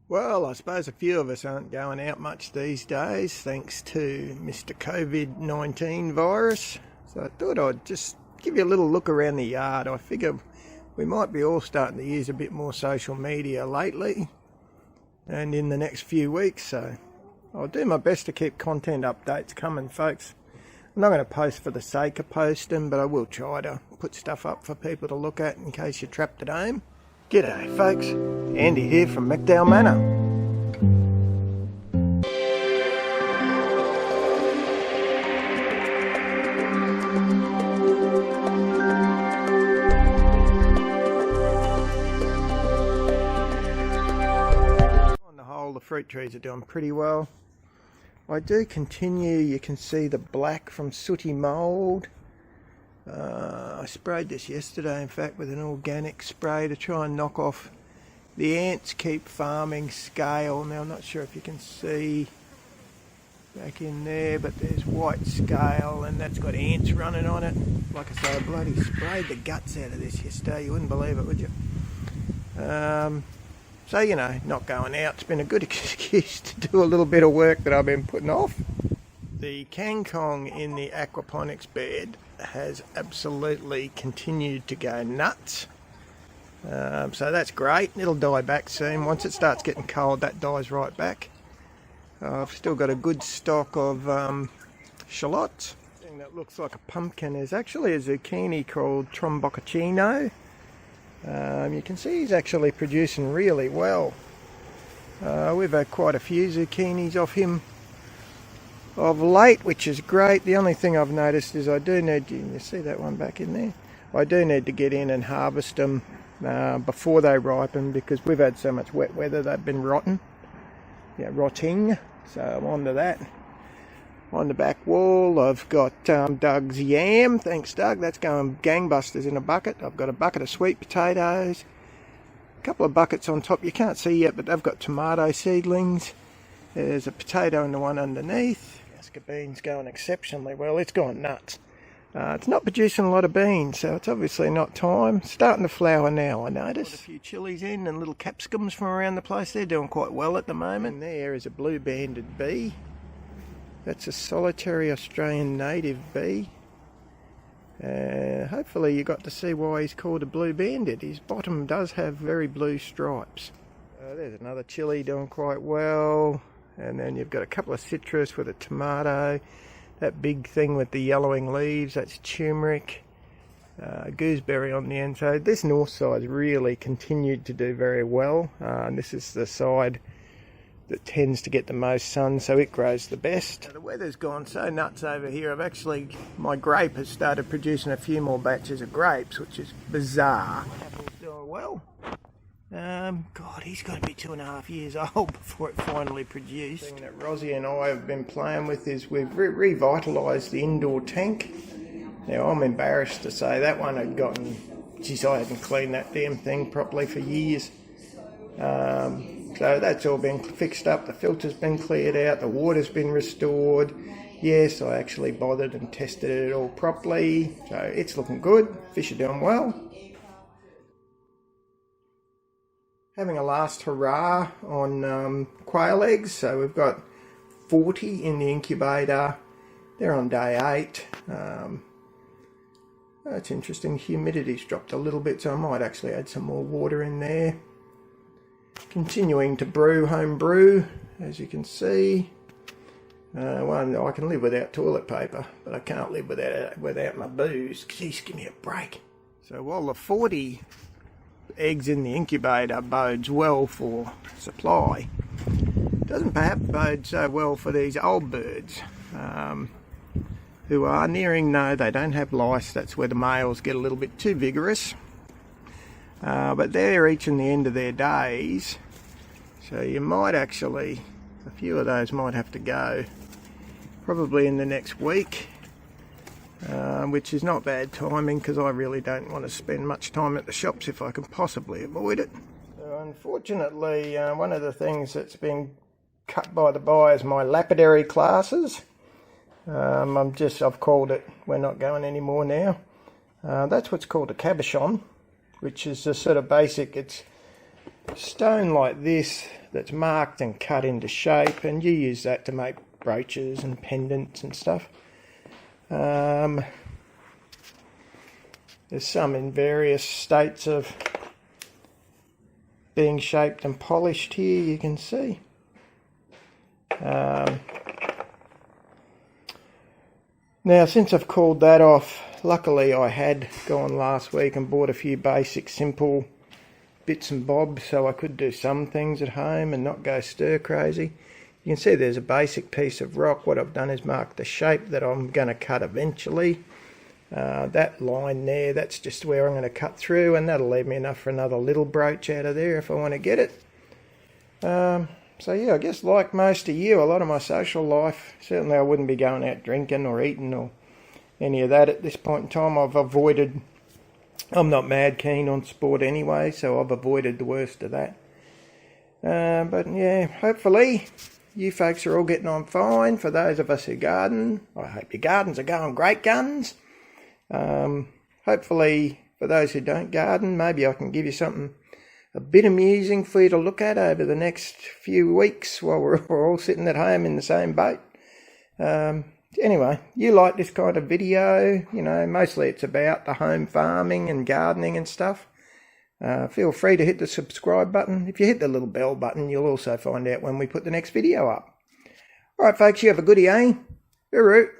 Well, I suppose a few of us aren't going out much these days thanks to Mr. Cv19 virus. So I thought I'd just give you a little look around the yard. I figure we might be all starting to use a bit more social media lately and in the next few weeks. So I'll do my best to keep content updates coming, folks. I'm not going to post for the sake of posting, but I will try to put stuff up for people to look at in case you're trapped at home. G'day folks, Andy here from McDowell Manor. On the whole, the fruit trees are doing pretty well. I do continue, you can see the black from sooty mould. I sprayed this yesterday, in fact, with an organic spray to try and knock off the ants. Keep farming scale. Now I'm not sure if you can see back in there, but there's white scale and that's got ants running on it. Like I say, I bloody sprayed the guts out of this yesterday. You wouldn't believe it, would you? So, you know, not going out. It's been a good excuse to do a little bit of work that I've been putting off. The kangkong in the aquaponics bed has absolutely continued to go nuts. So that's great. It'll die back soon. Once it starts getting cold, that dies right back. I've still got a good stock of shallots. The thing that looks like a pumpkin is actually a zucchini called Tromboccino. You can see he's actually producing really well. We've had quite a few zucchinis off him of late, which is great. The only thing I've noticed is I do need to, you see that one back in there? I do need to get in and harvest them before they ripen, because we've had so much wet weather they've been rotting. Yeah, rotting. So I'm on to that. On the back wall I've got Doug's yam. Thanks Doug, that's going gangbusters in a bucket. I've got a bucket of sweet potatoes, a couple of buckets on top you can't see yet, but they've got tomato seedlings. There's a potato in the one underneath. Beans going exceptionally well. It's gone nuts. It's not producing a lot of beans, so it's obviously not time. Starting to flower now, I notice. Got a few chilies in and little capsicums from around the place. They're doing quite well at the moment. And there is a blue-banded bee. That's a solitary Australian native bee. Hopefully you got to see why he's called a blue-banded. His bottom does have very blue stripes. There's another chili doing quite well. And then you've got a couple of citrus with a tomato. That big thing with the yellowing leaves, that's turmeric. Gooseberry on the end. So this north side's really continued to do very well. And this is the side that tends to get the most sun, so it grows the best. The weather's gone so nuts over here. My grape has started producing a few more batches of grapes, which is bizarre. Apple's doing well. God, he's got to be 2.5 years old before it finally produced. The thing that Rosie and I have been playing with is we've revitalised the indoor tank. Now, I'm embarrassed to say that one had gotten... Geez, I haven't cleaned that damn thing properly for years. So that's all been fixed up. The filter's been cleared out. The water's been restored. Yes, I actually bothered and tested it all properly. So it's looking good. Fish are doing well. Having a last hurrah on quail eggs. So we've got 40 in the incubator. They're on day 8. That's interesting. Humidity's dropped a little bit, so I might actually add some more water in there. Continuing to brew, home brew, as you can see. Well, I can live without toilet paper, but I can't live without my booze. Jeez, give me a break. So while the 40 eggs in the incubator bodes well for supply, it doesn't perhaps bode so well for these old birds who are nearing, no, they don't have lice, that's where the males get a little bit too vigorous, but they're reaching the end of their days, so you might actually, a few of those might have to go probably in the next week. Which is not bad timing, because I really don't want to spend much time at the shops if I can possibly avoid it. So unfortunately, one of the things that's been cut by the buy is my lapidary classes. I've called it, we're not going anymore now. That's what's called a cabochon, which is a sort of basic, it's stone like this that's marked and cut into shape, and you use that to make brooches and pendants and stuff. There's some in various states of being shaped and polished here, you can see. Now, since I've called that off, luckily I had gone last week and bought a few basic simple bits and bobs so I could do some things at home and not go stir crazy. You can see there's a basic piece of rock. What I've done is mark the shape that I'm going to cut eventually. That line there, that's just where I'm going to cut through, and that'll leave me enough for another little brooch out of there if I want to get it. So yeah, I guess like most of you, a lot of my social life, certainly I wouldn't be going out drinking or eating or any of that at this point in time. I've avoided, I'm not mad keen on sport anyway, so I've avoided the worst of that. But yeah, hopefully you folks are all getting on fine. For those of us who garden, I hope your gardens are going great guns. Hopefully for those who don't garden, maybe I can give you something a bit amusing for you to look at over the next few weeks while we're all sitting at home in the same boat. Anyway, you like this kind of video, you know, mostly it's about the home farming and gardening and stuff. Feel free to hit the subscribe button. If you hit the little bell button, you'll also find out when we put the next video up. Alright folks, you have a goodie, eh? Hooroo.